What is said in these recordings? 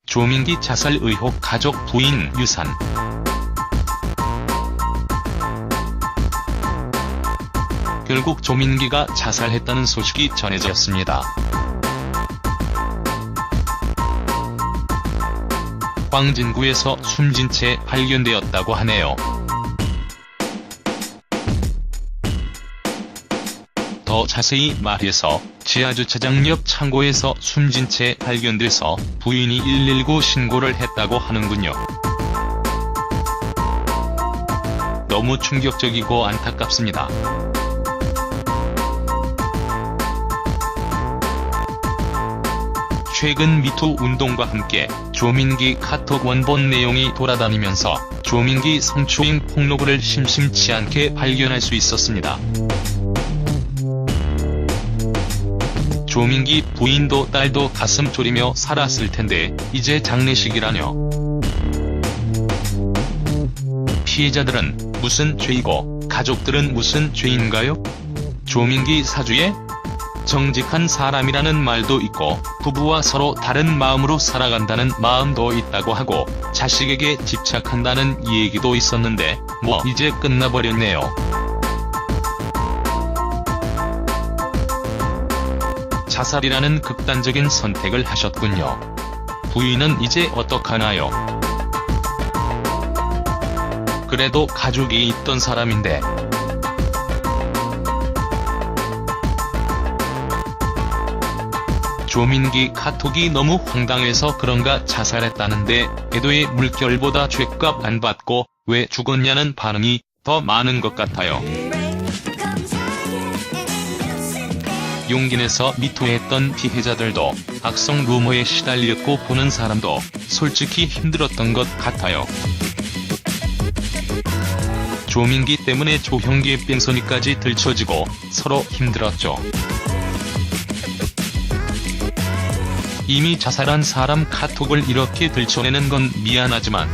조민기 자살 의혹 가족 부인 유산. 결국 조민기가 자살했다는 소식이 전해졌습니다. 광진구에서 숨진 채 발견되었다고 하네요. 더 자세히 말해서 지하주차장 옆 창고에서 숨진 채 발견돼서 부인이 119 신고를 했다고 하는군요. 너무 충격적이고 안타깝습니다. 최근 미투 운동과 함께 조민기 카톡 원본 내용이 돌아다니면서 조민기 성추행 폭로글을 심심치 않게 발견할 수 있었습니다. 조민기 부인도 딸도 가슴 졸이며 살았을 텐데 이제 장례식이라뇨. 피해자들은 무슨 죄이고 가족들은 무슨 죄인가요? 조민기 사주에 정직한 사람이라는 말도 있고 부부와 서로 다른 마음으로 살아간다는 마음도 있다고 하고 자식에게 집착한다는 얘기도 있었는데 뭐 이제 끝나버렸네요. 자살이라는 극단적인 선택을 하셨군요. 부인은 이제 어떡하나요? 그래도 가족이 있던 사람인데. 조민기 카톡이 너무 황당해서 그런가 자살했다는데 애도의 물결보다 죗값 안 받고 왜 죽었냐는 반응이 더 많은 것 같아요. 용기 내서 미투했던 피해자들도 악성 루머에 시달렸고 보는 사람도 솔직히 힘들었던 것 같아요. 조민기 때문에 조형기의 뺑소니까지 들춰지고 서로 힘들었죠. 이미 자살한 사람 카톡을 이렇게 들춰내는 건 미안하지만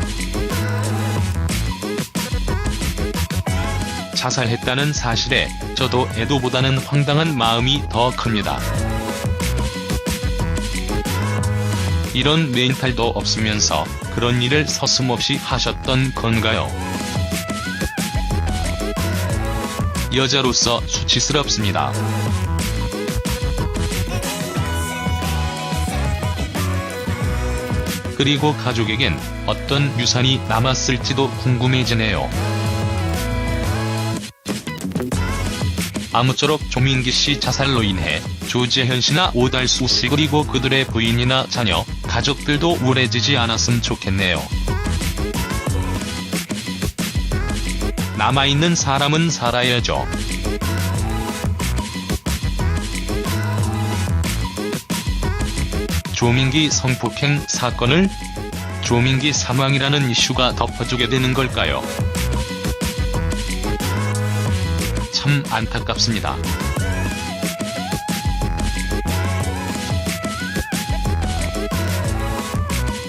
자살했다는 사실에 저도 애도보다는 황당한 마음이 더 큽니다. 이런 멘탈도 없으면서 그런 일을 서슴없이 하셨던 건가요? 여자로서 수치스럽습니다. 그리고 가족에겐 어떤 유산이 남았을지도 궁금해지네요. 아무쪼록 조민기 씨 자살로 인해 조재현 씨나 오달수 씨 그리고 그들의 부인이나 자녀, 가족들도 우울해지지 않았으면 좋겠네요. 남아있는 사람은 살아야죠. 조민기 성폭행 사건을 조민기 사망이라는 이슈가 덮어주게 되는 걸까요? 참 안타깝습니다.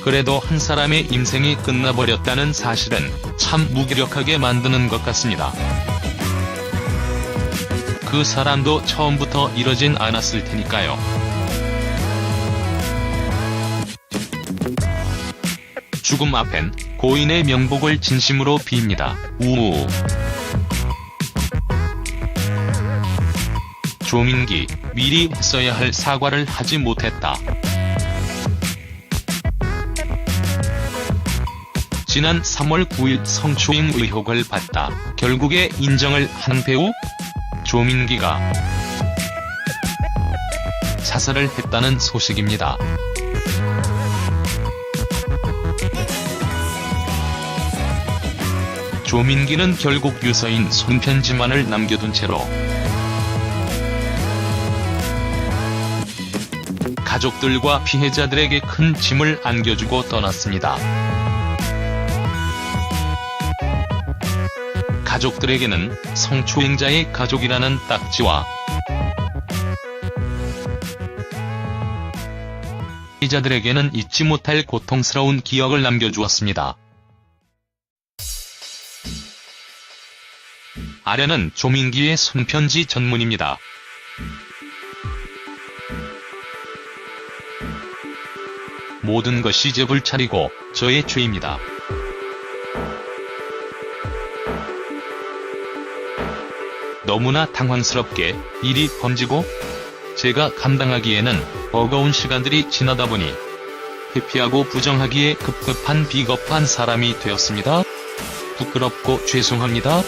그래도 한 사람의 인생이 끝나버렸다는 사실은 참 무기력하게 만드는 것 같습니다. 그 사람도 처음부터 이러진 않았을 테니까요. 죽음 앞엔 고인의 명복을 진심으로 빕니다. 우우. 조민기, 미리 했어야 할 사과를 하지 못했다. 지난 3월 9일 성추행 의혹을 받다 결국에 인정을 한 배우? 조민기가 자살을 했다는 소식입니다. 조민기는 결국 유서인 손편지만을 남겨둔 채로 가족들과 피해자들에게 큰 짐을 안겨주고 떠났습니다. 가족들에게는 성추행자의 가족이라는 딱지와 피해자들에게는 잊지 못할 고통스러운 기억을 남겨주었습니다. 아래는 조민기의 손편지 전문입니다. 모든 것이 제불 차리고 저의 죄입니다. 너무나 당황스럽게 일이 번지고 제가 감당하기에는 버거운 시간들이 지나다 보니 회피하고 부정하기에 급급한 비겁한 사람이 되었습니다. 부끄럽고 죄송합니다.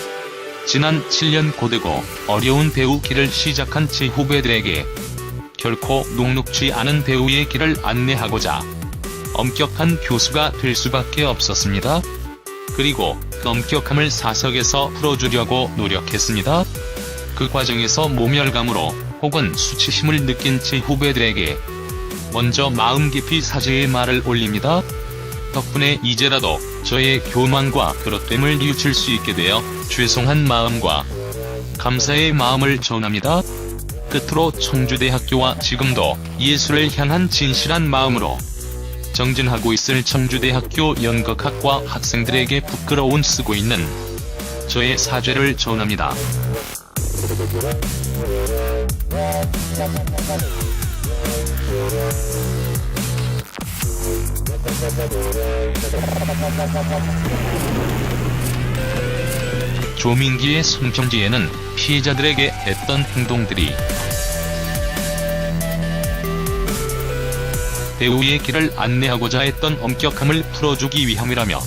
지난 7년 고되고 어려운 배우 길을 시작한 제 후배들에게 결코 녹록지 않은 배우의 길을 안내하고자 엄격한 교수가 될 수밖에 없었습니다. 그리고 그 엄격함을 사석에서 풀어주려고 노력했습니다. 그 과정에서 모멸감으로 혹은 수치심을 느낀 제 후배들에게 먼저 마음 깊이 사죄의 말을 올립니다. 덕분에 이제라도 저의 교만과 그릇됨을 뉘우칠 수 있게 되어 죄송한 마음과 감사의 마음을 전합니다. 끝으로 청주대학교와 지금도 예술을 향한 진실한 마음으로 정진하고 있을 청주대학교 연극학과 학생들에게 부끄러운 쓰고 있는 저의 사죄를 전합니다. 조민기의 손편지에는 피해자들에게 했던 행동들이 배우의 길을 안내하고자 했던 엄격함을 풀어주기 위함이라며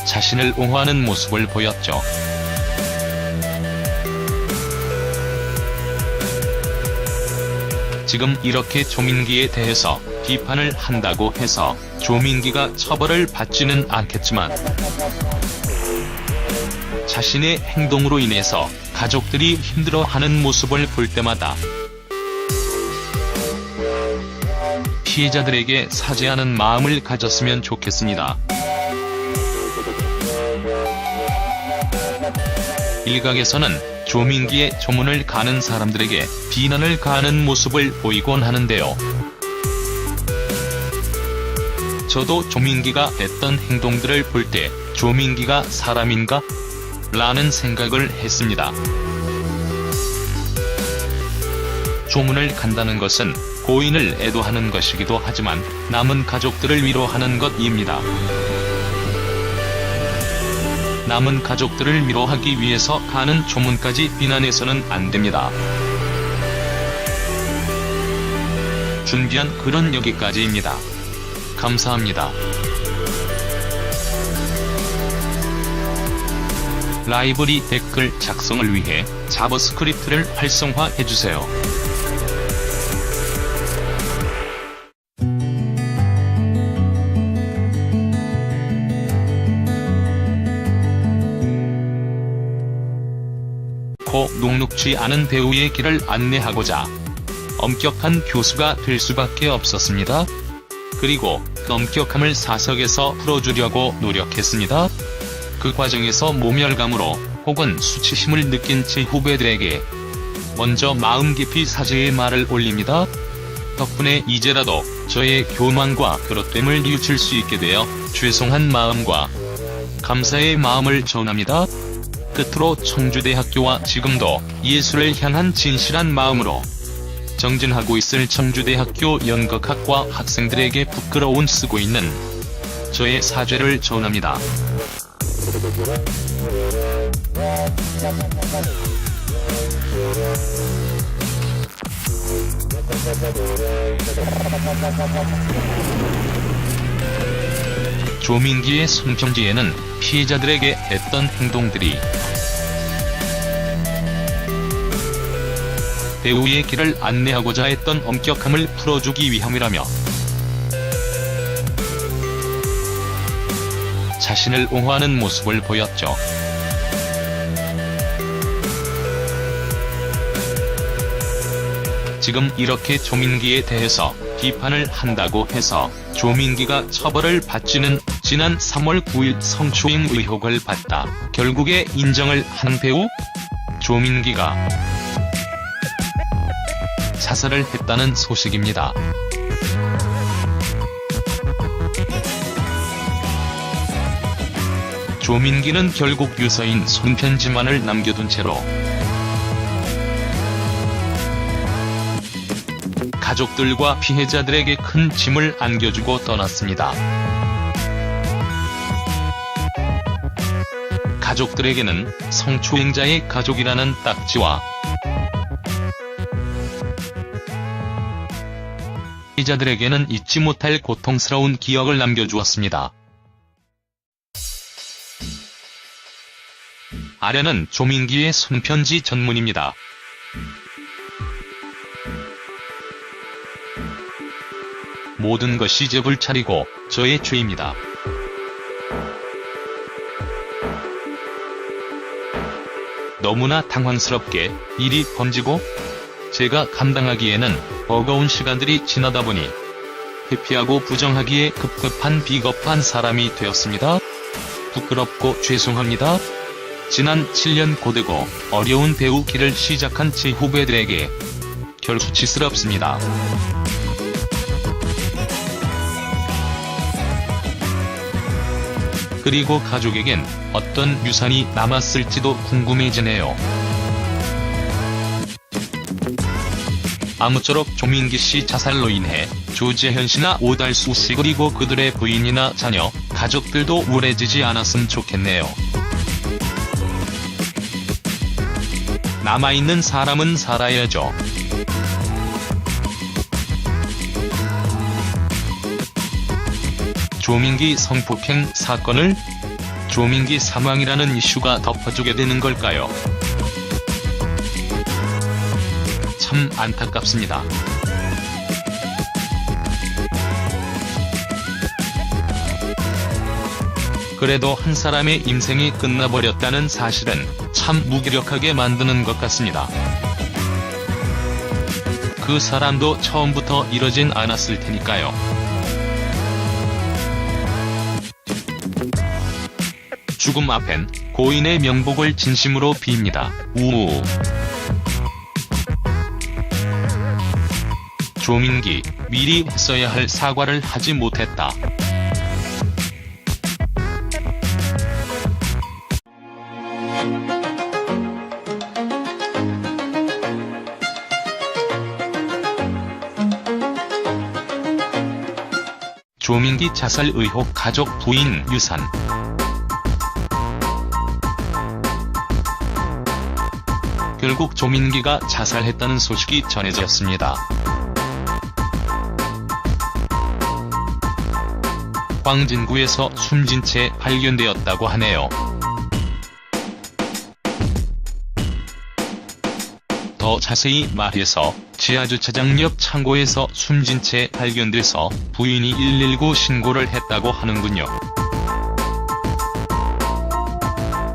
자신을 옹호하는 모습을 보였죠. 지금 이렇게 조민기에 대해서 비판을 한다고 해서 조민기가 처벌을 받지는 않겠지만 자신의 행동으로 인해서 가족들이 힘들어하는 모습을 볼 때마다 피해자들에게 사죄하는 마음을 가졌으면 좋겠습니다. 일각에서는 조민기의 조문을 가는 사람들에게 비난을 가하는 모습을 보이곤 하는데요. 저도 조민기가 했던 행동들을 볼 때 조민기가 사람인가? 라는 생각을 했습니다. 조문을 간다는 것은 고인을 애도하는 것이기도 하지만 남은 가족들을 위로하는 것입니다. 남은 가족들을 위로하기 위해서 가는 조문까지 비난해서는 안 됩니다. 준비한 글은 여기까지입니다. 감사합니다. 라이브러리 댓글 작성을 위해 자바스크립트를 활성화해주세요. 녹록지 않은 배우의 길을 안내하고자 엄격한 교수가 될 수밖에 없었습니다. 그리고 그 엄격함을 사석에서 풀어주려고 노력했습니다. 그 과정에서 모멸감으로 혹은 수치심을 느낀 제 후배들에게 먼저 마음 깊이 사죄의 말을 올립니다. 덕분에 이제라도 저의 교만과 그릇됨을 뉘우칠 수 있게 되어 죄송한 마음과 감사의 마음을 전합니다. 끝으로 청주대학교와 지금도 예술을 향한 진실한 마음으로 정진하고 있을 청주대학교 연극학과 학생들에게 부끄러운 쓰고 있는 저의 사죄를 전합니다. 조민기의 손편지에는 피해자들에게 했던 행동들이 배우의 길을 안내하고자 했던 엄격함을 풀어주기 위함이라며 자신을 옹호하는 모습을 보였죠. 지금 이렇게 조민기에 대해서 비판을 한다고 해서 조민기가 처벌을 받지는 지난 3월 9일 성추행 의혹을 받다 결국에 인정을 한 배우 조민기가 자살을 했다는 소식입니다. 조민기는 결국 유서인 손편지만을 남겨둔 채로 가족들과 피해자들에게 큰 짐을 안겨주고 떠났습니다. 가족들에게는 성추행자의 가족이라는 딱지와 피해자들에게는 잊지 못할 고통스러운 기억을 남겨주었습니다. 아래는 조민기의 손편지 전문입니다. 모든 것이 제 불찰이고 저의 죄입니다. 너무나 당황스럽게 일이 번지고 제가 감당하기에는 버거운 시간들이 지나다 보니 회피하고 부정하기에 급급한 비겁한 사람이 되었습니다. 부끄럽고 죄송합니다. 지난 7년 고되고 어려운 배우 길을 시작한 제 후배들에게 결국 수치스럽습니다. 그리고 가족에겐 어떤 유산이 남았을지도 궁금해지네요. 아무쪼록 조민기 씨 자살로 인해 조재현 씨나 오달수 씨 그리고 그들의 부인이나 자녀, 가족들도 우울해지지 않았으면 좋겠네요. 남아있는 사람은 살아야죠. 조민기 성폭행 사건을 조민기 사망이라는 이슈가 덮어주게 되는 걸까요? 참 안타깝습니다. 그래도 한 사람의 인생이 끝나버렸다는 사실은 참 무기력하게 만드는 것 같습니다. 그 사람도 처음부터 이러진 않았을 테니까요. 죽음 앞엔 고인의 명복을 진심으로 빕니다. 우우. 조민기, 미리 했어야 할 사과를 하지 못했다. 조민기 자살 의혹 가족 부인 유산. 결국 조민기가 자살했다는 소식이 전해졌습니다. 광진구에서 숨진 채 발견되었다고 하네요. 더 자세히 말해서 지하주차장 옆 창고에서 숨진 채 발견돼서 부인이 119 신고를 했다고 하는군요.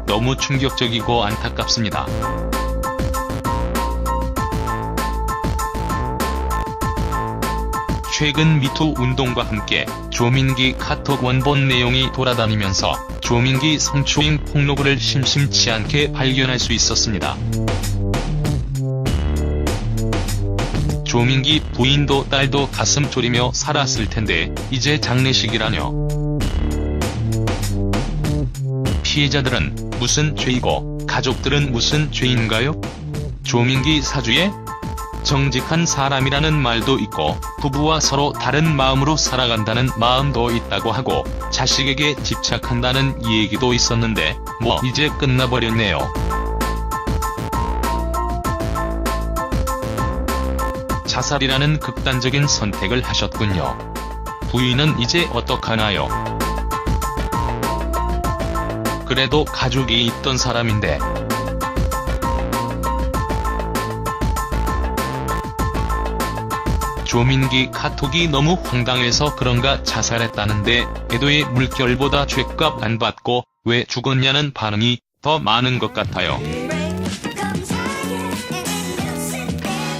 너무 충격적이고 안타깝습니다. 최근 미투 운동과 함께 조민기 카톡 원본 내용이 돌아다니면서 조민기 성추행 폭로글을 심심치 않게 발견할 수 있었습니다. 조민기 부인도 딸도 가슴 졸이며 살았을 텐데 이제 장례식이라뇨. 피해자들은 무슨 죄이고 가족들은 무슨 죄인가요? 조민기 사주에 정직한 사람이라는 말도 있고 부부와 서로 다른 마음으로 살아간다는 마음도 있다고 하고 자식에게 집착한다는 얘기도 있었는데 뭐 이제 끝나버렸네요. 자살이라는 극단적인 선택을 하셨군요. 부인은 이제 어떡하나요? 그래도 가족이 있던 사람인데. 조민기 카톡이 너무 황당해서 그런가 자살했다는데 애도의 물결보다 죗값 안 받고 왜 죽었냐는 반응이 더 많은 것 같아요.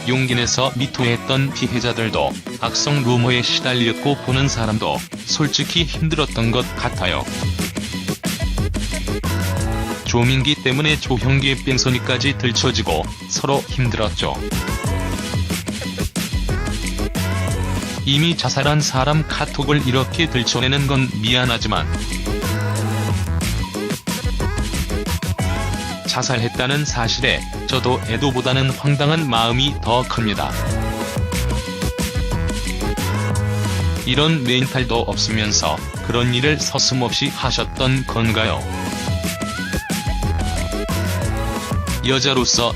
용기 내서 미투했던 피해자들도 악성 루머에 시달렸고 보는 사람도 솔직히 힘들었던 것 같아요. 조민기 때문에 조형기의 뺑소니까지 들춰지고 서로 힘들었죠. 이미 자살한 사람 카톡을 이렇게 들춰내는 건 미안하지만 자살했다는 사실에 저도 애도보다는 황당한 마음이 더 큽니다. 이런 멘탈도 없으면서 그런 일을 서슴없이 하셨던 건가요? 여자로서